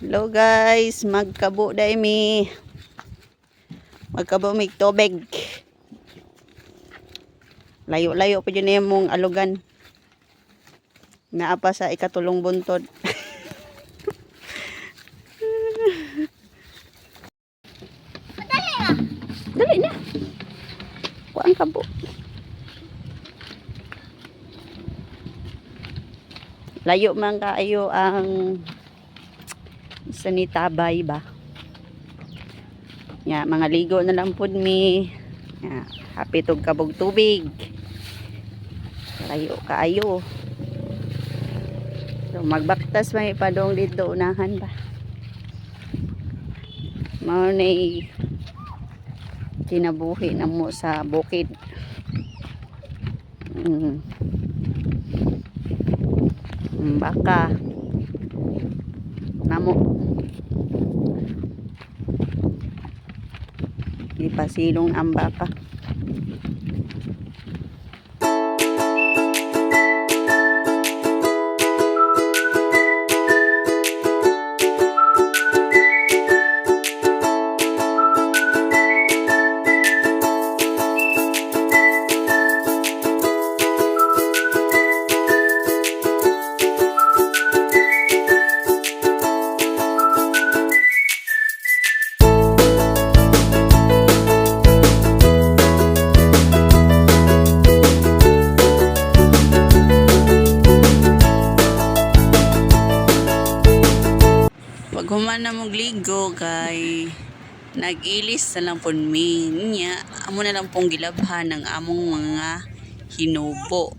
Hello guys, magkabo day mi. Magkabo mig tubig. Layo-layo pa yun mong alugan. Naapa sa ikatulong buntod. Dali na. Kuan kabo. Layo man kaayo ang sanitabay ba. Ya, mga ligo na lang pud mi. Ya, happy tog kabog tubig. Layo kaayo. So magbaktas may padong dito unahan ba. Mao ni kinabuhi na mo sa bukid. Baka namo ipasilong ang baka. Pag human na mong ligo kay nag-ilis na lang pon mi niya amo na lang pong gilabhan ng among mga hinubo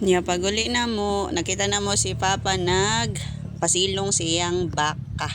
niya. Pag uli na mo nakita na mo si Papa nag pasilong siyang baka.